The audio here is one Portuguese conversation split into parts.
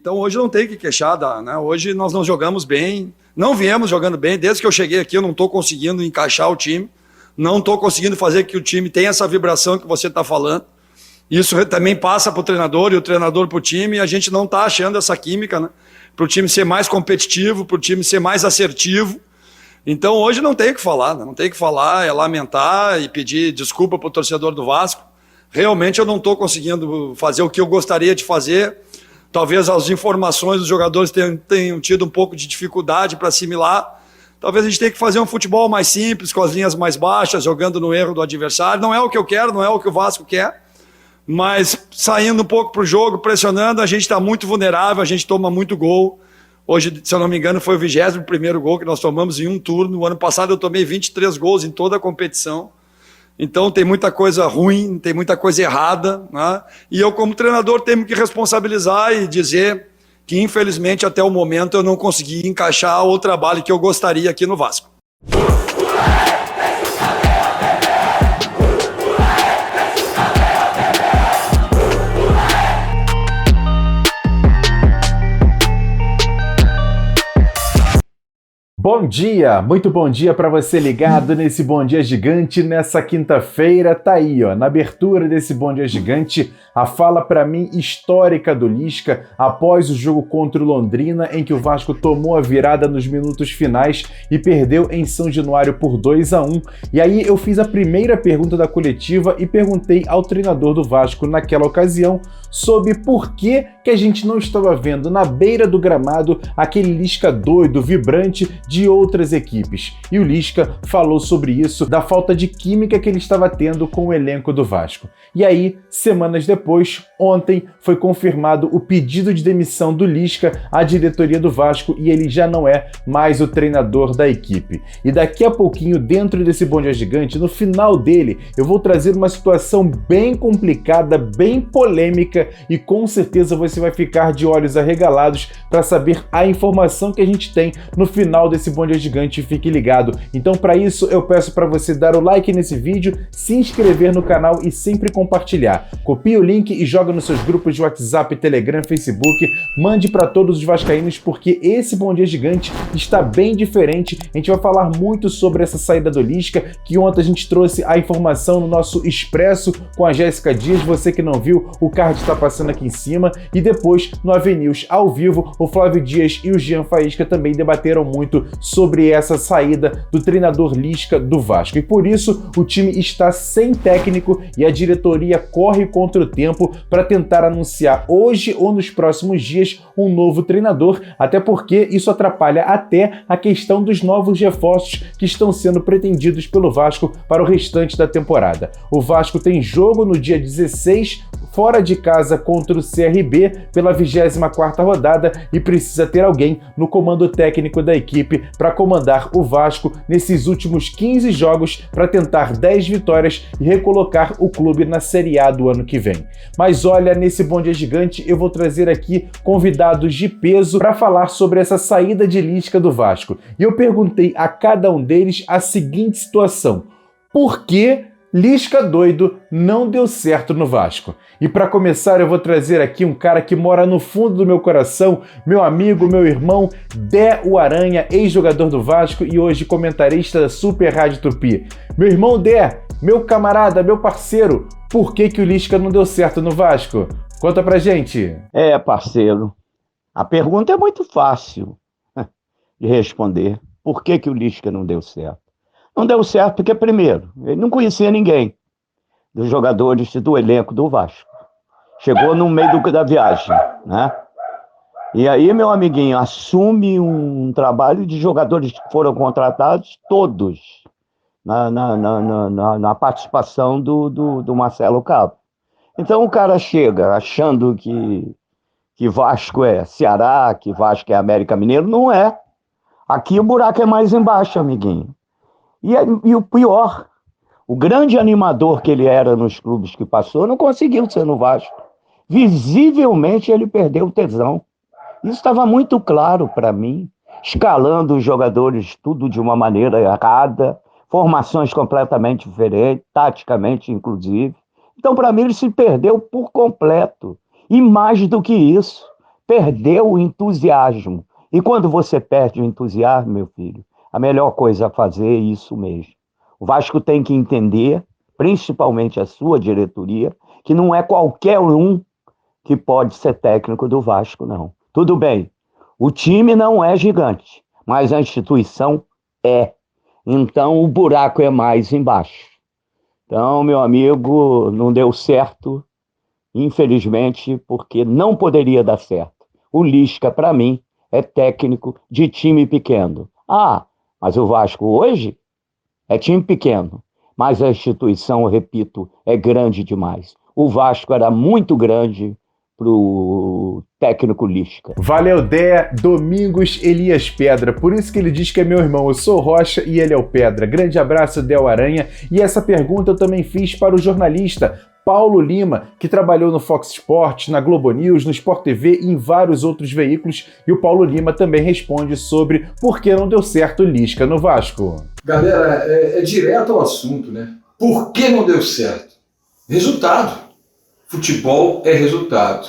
Então hoje não tem que queixar, né? Hoje nós não jogamos bem, não viemos jogando bem. Desde que eu cheguei aqui eu não estou conseguindo encaixar o time, não estou conseguindo fazer que o time tenha essa vibração que você está falando. Isso também passa para o treinador e o treinador para o time, e a gente não está achando essa química, né? Para o time ser mais competitivo, para o time ser mais assertivo. Então hoje não tem o que falar, né? Não tem o que falar, é lamentar e pedir desculpa para o torcedor do Vasco. Realmente eu não estou conseguindo fazer o que eu gostaria de fazer. Talvez as informações dos jogadores tenham tido um pouco de dificuldade para assimilar. Talvez a gente tenha que fazer um futebol mais simples, com as linhas mais baixas, jogando no erro do adversário. Não é o que eu quero, não é o que o Vasco quer. Mas saindo um pouco para o jogo, pressionando, a gente está muito vulnerável, a gente toma muito gol. Hoje, se eu não me engano, foi o 21º gol que nós tomamos em um turno. No ano passado eu tomei 23 gols em toda a competição. Então tem muita coisa ruim, tem muita coisa errada, né? E eu, como treinador, tenho que responsabilizar e dizer que, infelizmente, até o momento eu não consegui encaixar o trabalho que eu gostaria aqui no Vasco. Bom dia, muito bom dia para você ligado nesse Bom Dia Gigante nessa quinta-feira. Tá aí, ó, na abertura desse Bom Dia Gigante, a fala para mim histórica do Lisca após o jogo contra o Londrina, em que o Vasco tomou a virada nos minutos finais e perdeu em São Januário por 2-1. E aí eu fiz a primeira pergunta da coletiva e perguntei ao treinador do Vasco naquela ocasião sobre por que a gente não estava vendo na beira do gramado aquele Lisca doido, vibrante de outras equipes. E o Lisca falou sobre isso, da falta de química que ele estava tendo com o elenco do Vasco. E aí, semanas depois, ontem, foi confirmado o pedido de demissão do Lisca à diretoria do Vasco e ele já não é mais o treinador da equipe. E daqui a pouquinho, dentro desse Bom Dia Gigante, no final dele, eu vou trazer uma situação bem complicada, bem polêmica e com certeza você vai ficar de olhos arregalados para saber a informação que a gente tem no final desse Bom Dia Gigante. Fique ligado. Então, para isso, eu peço para você dar o like nesse vídeo, se inscrever no canal e sempre compartilhar. Copie o link e joga nos seus grupos de WhatsApp, Telegram, Facebook. Mande para todos os vascaínos, porque esse Bom Dia Gigante está bem diferente. A gente vai falar muito sobre essa saída do Lisca, que ontem a gente trouxe a informação no nosso Expresso com a Jéssica Dias. Você que não viu, o card está passando aqui em cima. E depois, no AVNews ao vivo, o Flávio Dias e o Jean Faísca também debateram muito sobre essa saída do treinador Lisca do Vasco. E por isso, o time está sem técnico e a diretoria corre contra o tempo para tentar anunciar hoje ou nos próximos dias um novo treinador, até porque isso atrapalha até a questão dos novos reforços que estão sendo pretendidos pelo Vasco para o restante da temporada. O Vasco tem jogo no dia 16, fora de casa contra o CRB pela 24ª rodada e precisa ter alguém no comando técnico da equipe para comandar o Vasco nesses últimos 15 jogos para tentar 10 vitórias e recolocar o clube na Série A do ano que vem. Mas olha, nesse Bom Dia Gigante eu vou trazer aqui convidados de peso para falar sobre essa saída de Lisca do Vasco. E eu perguntei a cada um deles a seguinte situação: por que Lisca doido não deu certo no Vasco? E para começar eu vou trazer aqui um cara que mora no fundo do meu coração, meu amigo, meu irmão, Dé o Aranha, ex-jogador do Vasco e hoje comentarista da Super Rádio Tupi. Meu irmão Dé, meu camarada, meu parceiro, por que o Lisca não deu certo no Vasco? Conta pra gente. Parceiro, a pergunta é muito fácil de responder. Por que o Lisca não deu certo? Não deu certo porque, primeiro, ele não conhecia ninguém dos jogadores do elenco do Vasco. Chegou no meio da viagem, né? E aí, meu amiguinho, assume um trabalho de jogadores que foram contratados todos na participação do Marcelo Cabo. Então o cara chega achando que Vasco é Ceará, que Vasco é América Mineiro. Não é. Aqui o buraco é mais embaixo, amiguinho. E o pior, o grande animador que ele era nos clubes que passou, não conseguiu ser no Vasco. Visivelmente ele perdeu o tesão. Isso estava muito claro para mim, escalando os jogadores tudo de uma maneira errada, formações completamente diferentes, taticamente inclusive. Então, para mim, ele se perdeu por completo. E mais do que isso, perdeu o entusiasmo. E quando você perde o entusiasmo, meu filho, a melhor coisa a fazer é isso mesmo. O Vasco tem que entender, principalmente a sua diretoria, que não é qualquer um que pode ser técnico do Vasco, não. Tudo bem, o time não é gigante, mas a instituição é. Então o buraco é mais embaixo. Então, meu amigo, não deu certo, infelizmente, porque não poderia dar certo. O Lisca, para mim, é técnico de time pequeno. Ah, mas o Vasco hoje é time pequeno, mas a instituição, eu repito, é grande demais. O Vasco era muito grande para o técnico Lisca. Valeu, Dé. Domingos Elias Pedra. Por isso que ele diz que é meu irmão. Eu sou Rocha e ele é o Pedra. Grande abraço, Del Aranha. E essa pergunta eu também fiz para o jornalista Paulo Lima, que trabalhou no Fox Sports, na Globo News, no Sport TV e em vários outros veículos. E o Paulo Lima também responde sobre por que não deu certo o Lisca no Vasco. Galera, é direto ao assunto, né? Por que não deu certo? Resultado. Futebol é resultado.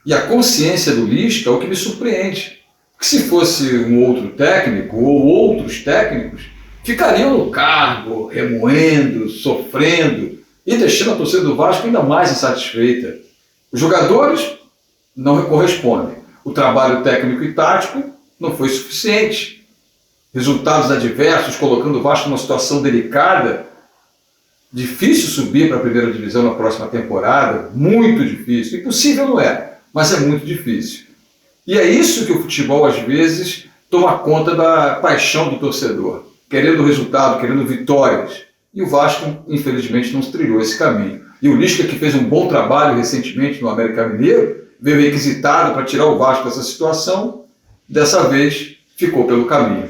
E a consciência do Lisca é o que me surpreende. Porque se fosse um outro técnico ou outros técnicos, ficariam no cargo, remoendo, sofrendo e deixando a torcida do Vasco ainda mais insatisfeita. Os jogadores não correspondem. O trabalho técnico e tático não foi suficiente. Resultados adversos, colocando o Vasco numa situação delicada. Difícil subir para a primeira divisão na próxima temporada, muito difícil. Impossível não é, mas é muito difícil. E é isso que o futebol, às vezes, toma conta da paixão do torcedor. Querendo resultado, querendo vitórias. E o Vasco, infelizmente, não trilhou esse caminho. E o Lisca, que fez um bom trabalho recentemente no América Mineiro, veio requisitado para tirar o Vasco dessa situação, dessa vez ficou pelo caminho.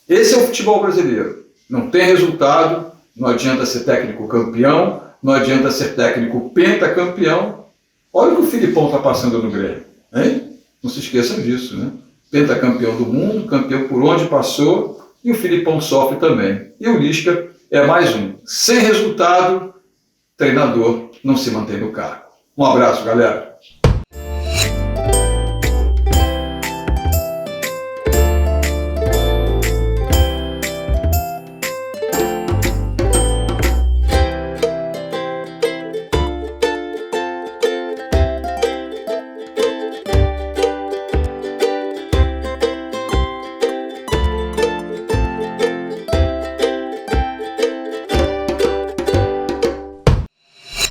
Esse é o futebol brasileiro. Não tem resultado, não adianta ser técnico campeão, não adianta ser técnico pentacampeão. Olha o que o Filipão está passando no Grêmio, hein? Não se esqueçam disso, né? Pentacampeão do mundo, campeão por onde passou, e o Filipão sofre também. E o Lisca é mais um. Sem resultado, treinador não se mantém no cargo. Um abraço, galera.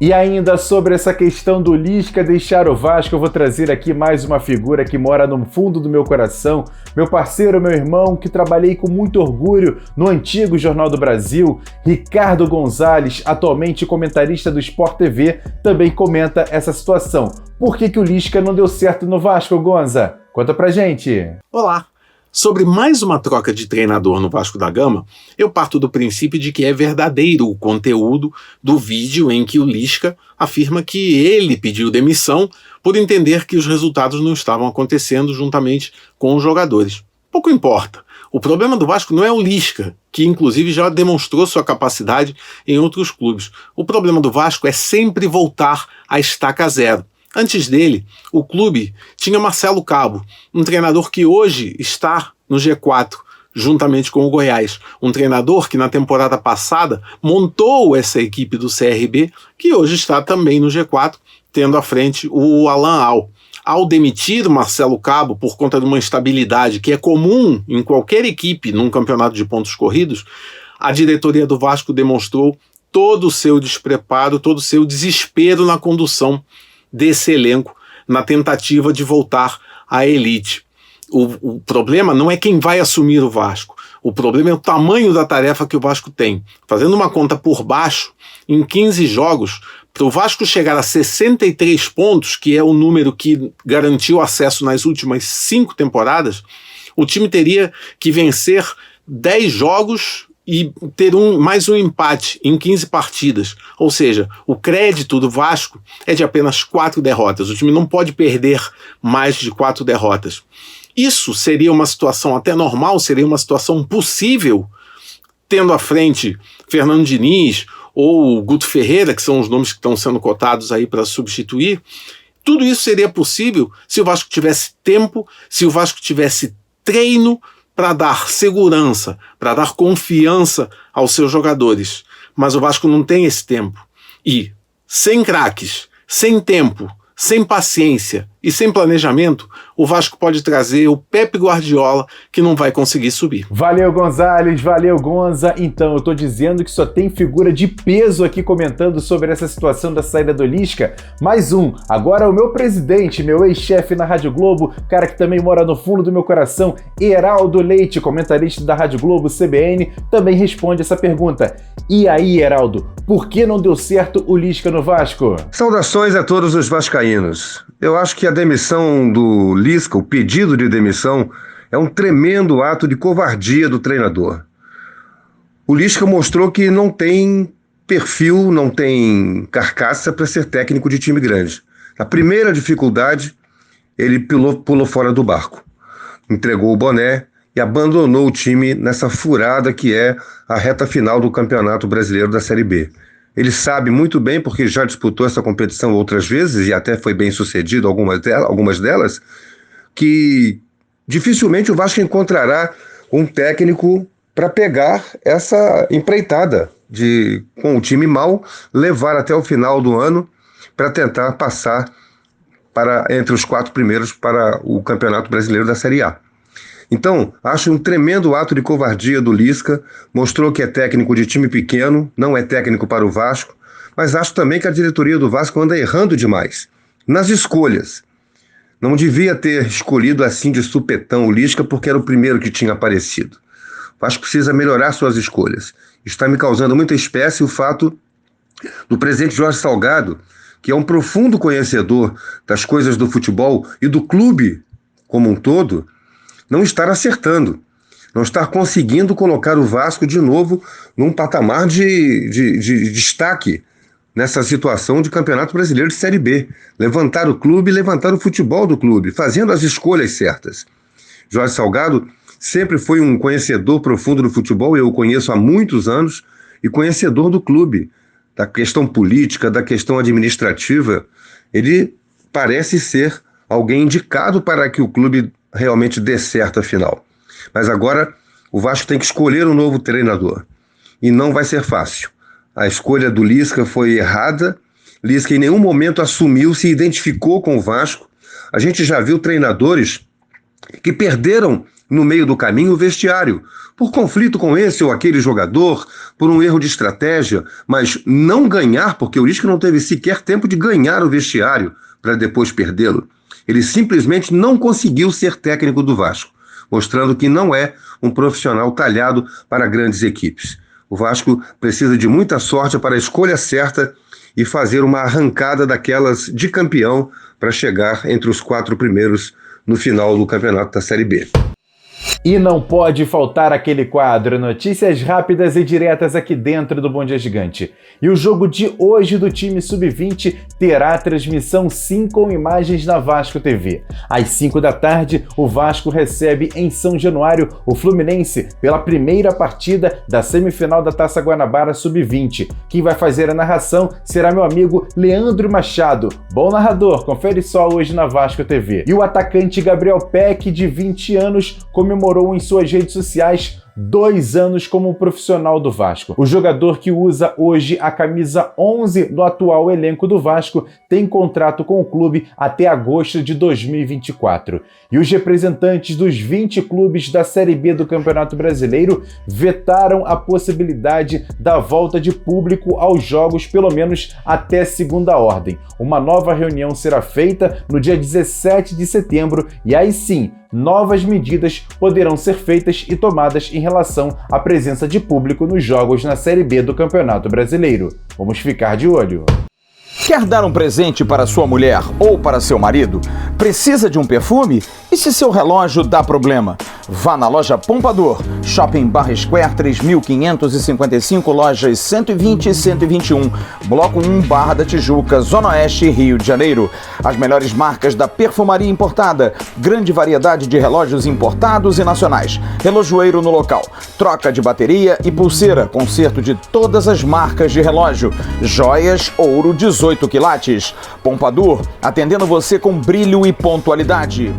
E ainda sobre essa questão do Lisca deixar o Vasco, eu vou trazer aqui mais uma figura que mora no fundo do meu coração, meu parceiro, meu irmão, que trabalhei com muito orgulho no antigo Jornal do Brasil, Ricardo Gonzalez, atualmente comentarista do Sport TV, também comenta essa situação. Por que o Lisca não deu certo no Vasco, Gonza? Conta pra gente. Olá! Sobre mais uma troca de treinador no Vasco da Gama, eu parto do princípio de que é verdadeiro o conteúdo do vídeo em que o Lisca afirma que ele pediu demissão por entender que os resultados não estavam acontecendo juntamente com os jogadores. Pouco importa. O problema do Vasco não é o Lisca, que inclusive já demonstrou sua capacidade em outros clubes. O problema do Vasco é sempre voltar à estaca zero. Antes dele, o clube tinha Marcelo Cabo, um treinador que hoje está no G4, juntamente com o Goiás. Um treinador que na temporada passada montou essa equipe do CRB, que hoje está também no G4, tendo à frente o Alan Al. Ao demitir o Marcelo Cabo por conta de uma instabilidade que é comum em qualquer equipe num campeonato de pontos corridos, a diretoria do Vasco demonstrou todo o seu despreparo, todo o seu desespero na condução desse elenco, na tentativa de voltar à elite. O problema não é quem vai assumir o Vasco, o problema é o tamanho da tarefa que o Vasco tem. Fazendo uma conta por baixo, em 15 jogos, para o Vasco chegar a 63 pontos, que é o número que garantiu acesso nas últimas 5 temporadas, o time teria que vencer 10 jogos e ter mais um empate em 15 partidas. Ou seja, o crédito do Vasco é de apenas 4 derrotas. O time não pode perder mais de 4 derrotas. Isso seria uma situação até normal, seria uma situação possível, tendo à frente Fernando Diniz ou Guto Ferreira, que são os nomes que estão sendo cotados aí para substituir, Tudo isso seria possível se o Vasco tivesse tempo, se o Vasco tivesse treino para dar segurança, para dar confiança aos seus jogadores. Mas o Vasco não tem esse tempo. E, sem craques, sem tempo, sem paciência e sem planejamento, o Vasco pode trazer o Pepe Guardiola, que não vai conseguir subir. Valeu, Gonzalez, valeu, Gonza. Então, eu tô dizendo que só tem figura de peso aqui comentando sobre essa situação da saída do Lisca. Mais um, agora o meu presidente, meu ex-chefe na Rádio Globo, cara que também mora no fundo do meu coração, Heraldo Leite, comentarista da Rádio Globo, CBN, também responde essa pergunta. E aí, Heraldo, por que não deu certo o Lisca no Vasco? Saudações a todos os vascaínos. Eu acho que a demissão do Lisca, o pedido de demissão, é um tremendo ato de covardia do treinador. O Lisca mostrou que não tem perfil, não tem carcaça para ser técnico de time grande. Na primeira dificuldade, ele pulou fora do barco, entregou o boné e abandonou o time nessa furada que é a reta final do Campeonato Brasileiro da Série B. Ele sabe muito bem, porque já disputou essa competição outras vezes e até foi bem sucedido algumas delas, que dificilmente o Vasco encontrará um técnico para pegar essa empreitada de, com o time mal, levar até o final do ano para tentar passar entre os 4 primeiros para o Campeonato Brasileiro da Série A. Então, acho um tremendo ato de covardia do Lisca, mostrou que é técnico de time pequeno, não é técnico para o Vasco, mas acho também que a diretoria do Vasco anda errando demais nas escolhas. Não devia ter escolhido assim de supetão o Lisca porque era o primeiro que tinha aparecido. O Vasco precisa melhorar suas escolhas. Está me causando muita espécie o fato do presidente Jorge Salgado, que é um profundo conhecedor das coisas do futebol e do clube como um todo, não estar acertando, não estar conseguindo colocar o Vasco de novo num patamar de destaque nessa situação de Campeonato Brasileiro de Série B. Levantar o clube, levantar o futebol do clube, fazendo as escolhas certas. Jorge Salgado sempre foi um conhecedor profundo do futebol, eu o conheço há muitos anos, e conhecedor do clube, da questão política, da questão administrativa. Ele parece ser alguém indicado para que o clube realmente dê certo afinal. Mas agora o Vasco tem que escolher um novo treinador. E não vai ser fácil. A escolha do Lisca foi errada. Lisca em nenhum momento assumiu, se identificou com o Vasco. A gente já viu treinadores que perderam no meio do caminho o vestiário, por conflito com esse ou aquele jogador, por um erro de estratégia, mas não ganhar, porque o Lisca não teve sequer tempo de ganhar o vestiário para depois perdê-lo. Ele simplesmente não conseguiu ser técnico do Vasco, mostrando que não é um profissional talhado para grandes equipes. O Vasco precisa de muita sorte para a escolha certa e fazer uma arrancada daquelas de campeão para chegar entre os 4 primeiros no final do campeonato da Série B. E não pode faltar aquele quadro, notícias rápidas e diretas aqui dentro do Bom Dia Gigante. E o jogo de hoje do time Sub-20 terá transmissão sim com imagens na Vasco TV. Às 5 da tarde, o Vasco recebe em São Januário o Fluminense pela primeira partida da semifinal da Taça Guanabara Sub-20. Quem vai fazer a narração será meu amigo Leandro Machado. Bom narrador, confere só hoje na Vasco TV. E o atacante Gabriel Peck, de 20 anos, comemorou em suas redes sociais 2 anos como profissional do Vasco. O jogador, que usa hoje a camisa 11 do atual elenco do Vasco, tem contrato com o clube até agosto de 2024. E os representantes dos 20 clubes da Série B do Campeonato Brasileiro vetaram a possibilidade da volta de público aos jogos, pelo menos até segunda ordem. Uma nova reunião será feita no dia 17 de setembro e aí sim, novas medidas poderão ser feitas e tomadas em relação à presença de público nos jogos na Série B do Campeonato Brasileiro. Vamos ficar de olho. Quer dar um presente para sua mulher ou para seu marido? Precisa de um perfume? E se seu relógio dá problema? Vá na loja Pompadour, Shopping Barra Square 3555, lojas 120 e 121, Bloco 1, Barra da Tijuca, Zona Oeste, Rio de Janeiro. As melhores marcas da perfumaria importada, grande variedade de relógios importados e nacionais, relojoeiro no local, troca de bateria e pulseira, conserto de todas as marcas de relógio, joias, ouro 18 quilates. Pompadour, atendendo você com brilho e pontualidade.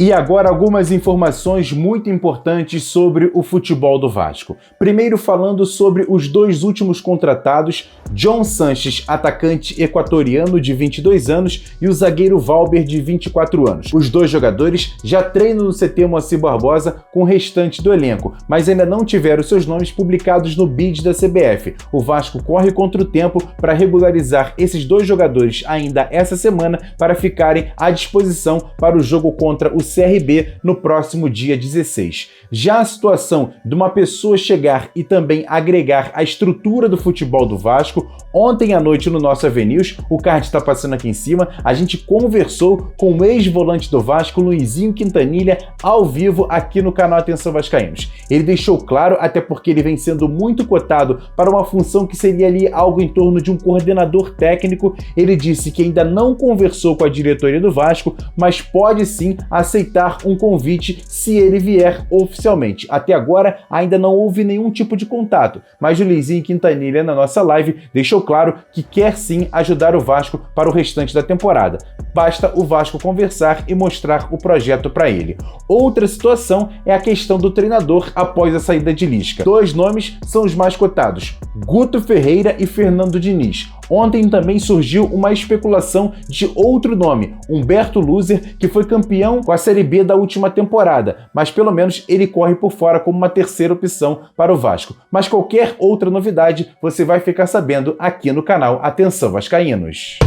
E agora algumas informações muito importantes sobre o futebol do Vasco. Primeiro falando sobre os dois últimos contratados, John Sanches, atacante equatoriano de 22 anos, e o zagueiro Valber, de 24 anos. Os dois jogadores já treinam no CT Moacir Barbosa com o restante do elenco, mas ainda não tiveram seus nomes publicados no bid da CBF. O Vasco corre contra o tempo para regularizar esses dois jogadores ainda essa semana para ficarem à disposição para o jogo contra o CRB no próximo dia 16. Já a situação de uma pessoa chegar e também agregar a estrutura do futebol do Vasco, ontem à noite no nosso Avenews, o card está passando aqui em cima, a gente conversou com o ex-volante do Vasco, Luizinho Quintanilha, ao vivo aqui no canal Atenção Vascaínos. Ele deixou claro, até porque ele vem sendo muito cotado para uma função que seria ali algo em torno de um coordenador técnico. Ele disse que ainda não conversou com a diretoria do Vasco, mas pode sim aceitar um convite se ele vier oficialmente. Até agora ainda não houve nenhum tipo de contato, mas o Luizinho Quintanilha na nossa live deixou claro que quer sim ajudar o Vasco para o restante da temporada. Basta o Vasco conversar e mostrar o projeto para ele. Outra situação é a questão do treinador após a saída de Lisca. Dois nomes são os mais cotados: Guto Ferreira e Fernando Diniz. Ontem também surgiu uma especulação de outro nome, Humberto Luzer, que foi campeão com a Série B da última temporada, mas pelo menos ele corre por fora como uma terceira opção para o Vasco. Mas qualquer outra novidade você vai ficar sabendo aqui no canal Atenção Vascaínos.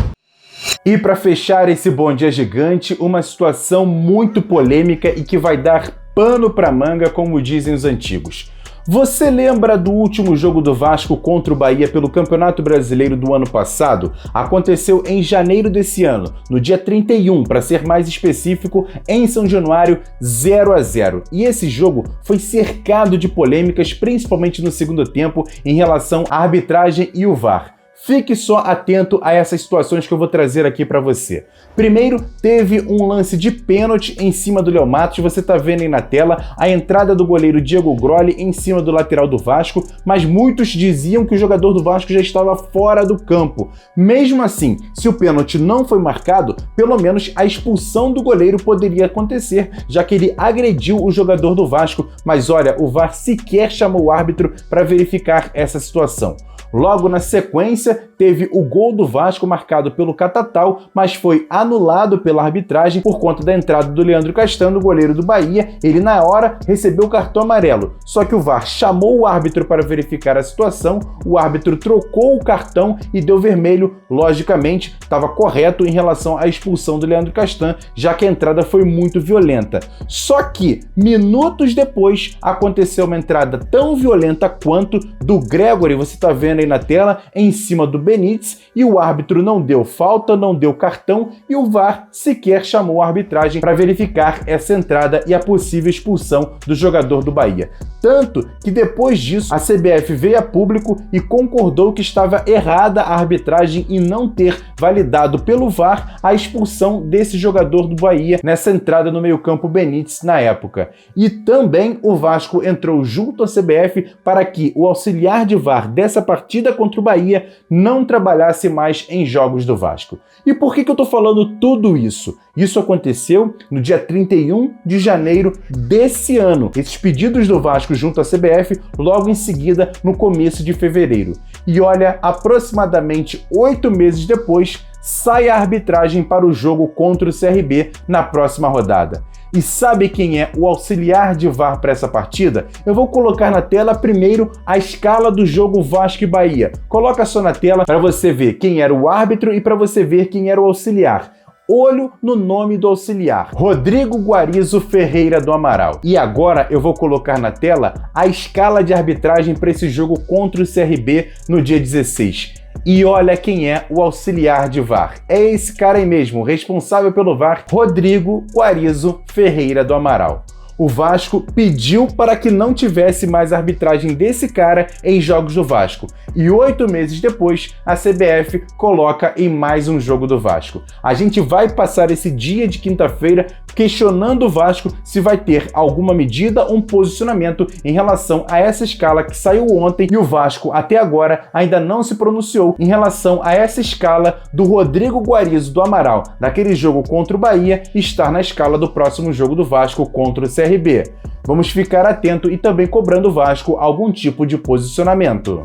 E para fechar esse Bom Dia Gigante, uma situação muito polêmica e que vai dar pano para manga, como dizem os antigos. Você lembra do último jogo do Vasco contra o Bahia pelo Campeonato Brasileiro do ano passado? Aconteceu em janeiro desse ano, no dia 31, para ser mais específico, em São Januário, 0-0. E esse jogo foi cercado de polêmicas, principalmente no segundo tempo, em relação à arbitragem e o VAR. Fique só atento a essas situações que eu vou trazer aqui para você. Primeiro, teve um lance de pênalti em cima do Léo Matos, você tá vendo aí na tela a entrada do goleiro Diego Grolli em cima do lateral do Vasco, mas muitos diziam que o jogador do Vasco já estava fora do campo. Mesmo assim, se o pênalti não foi marcado, pelo menos a expulsão do goleiro poderia acontecer, já que ele agrediu o jogador do Vasco, mas olha, o VAR sequer chamou o árbitro para verificar essa situação. Logo na sequência, teve o gol do Vasco marcado pelo Catatal, mas foi anulado pela arbitragem por conta da entrada do Leandro Castan, o goleiro do Bahia. Ele, na hora, recebeu o cartão amarelo. Só que o VAR chamou o árbitro para verificar a situação, o árbitro trocou o cartão e deu vermelho. Logicamente, estava correto em relação à expulsão do Leandro Castan, já que a entrada foi muito violenta. Só que, minutos depois, aconteceu uma entrada tão violenta quanto do Gregory, você está vendo aí na tela, em cima do Benítez, e o árbitro não deu falta, não deu cartão, e o VAR sequer chamou a arbitragem para verificar essa entrada e a possível expulsão do jogador do Bahia. Tanto que depois disso a CBF veio a público e concordou que estava errada a arbitragem em não ter validado pelo VAR a expulsão desse jogador do Bahia nessa entrada no meio-campo Benítez na época. E também o Vasco entrou junto à CBF para que o auxiliar de VAR dessa partida contra o Bahia não trabalhasse mais em jogos do Vasco. E por que eu estou falando tudo isso? Isso aconteceu no dia 31 de janeiro desse ano. Esses pedidos do Vasco junto à CBF, logo em seguida, no começo de fevereiro. E olha, aproximadamente 8 meses depois, sai a arbitragem para o jogo contra o CRB na próxima rodada. E sabe quem é o auxiliar de VAR para essa partida? Eu vou colocar na tela primeiro a escala do jogo Vasco e Bahia. Coloca só na tela para você ver quem era o árbitro e para você ver quem era o auxiliar. olho no nome do auxiliar, Rodrigo Guarizo Ferreira do Amaral. E agora eu vou colocar na tela a escala de arbitragem para esse jogo contra o CRB no dia 16. E olha quem é o auxiliar de VAR. É esse cara aí mesmo, responsável pelo VAR, Rodrigo Guarizo Ferreira do Amaral. O Vasco pediu para que não tivesse mais arbitragem desse cara em jogos do Vasco. E 8 meses depois, a CBF coloca em mais um jogo do Vasco. A gente vai passar esse dia de quinta-feira questionando o Vasco se vai ter alguma medida ou um posicionamento em relação a essa escala que saiu ontem, e o Vasco até agora ainda não se pronunciou em relação a essa escala do Rodrigo Guarizo do Amaral, daquele jogo contra o Bahia, estar na escala do próximo jogo do Vasco contra o CRB. Vamos ficar atento e também cobrando o Vasco algum tipo de posicionamento.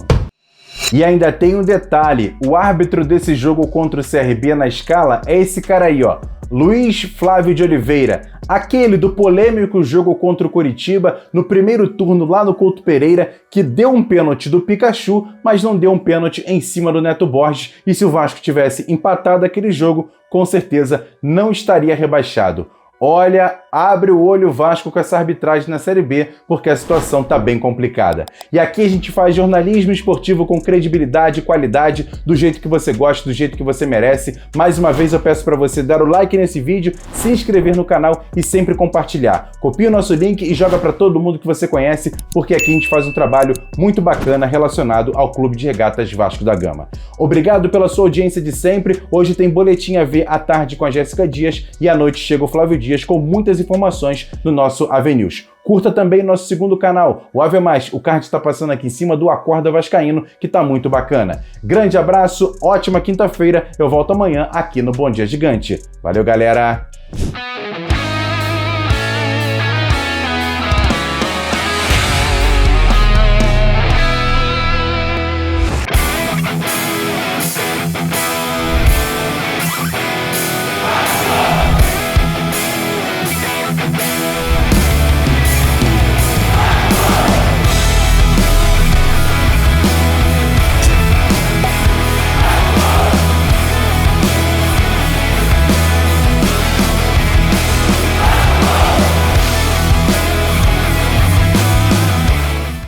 E ainda tem um detalhe, o árbitro desse jogo contra o CRB na escala é esse cara aí, ó, Luiz Flávio de Oliveira, aquele do polêmico jogo contra o Coritiba no primeiro turno lá no Couto Pereira, que deu um pênalti do Pikachu, mas não deu um pênalti em cima do Neto Borges, e se o Vasco tivesse empatado aquele jogo, com certeza não estaria rebaixado. Olha, abre o olho o Vasco com essa arbitragem na Série B, porque a situação tá bem complicada. E aqui a gente faz jornalismo esportivo com credibilidade e qualidade, do jeito que você gosta, do jeito que você merece. Mais uma vez eu peço para você dar o like nesse vídeo, se inscrever no canal e sempre compartilhar. Copia o nosso link e joga para todo mundo que você conhece, porque aqui a gente faz um trabalho muito bacana relacionado ao Clube de Regatas Vasco da Gama. Obrigado pela sua audiência de sempre. Hoje tem Boletim AV à tarde com a Jéssica Dias e à noite chega o Flávio Dias com muitas informações no nosso AV News. Curta também nosso segundo canal, o AV+, o card está passando aqui em cima do Acorda Vascaíno, que está muito bacana. Grande abraço, ótima quinta-feira, eu volto amanhã aqui no Bom Dia Gigante. Valeu, galera!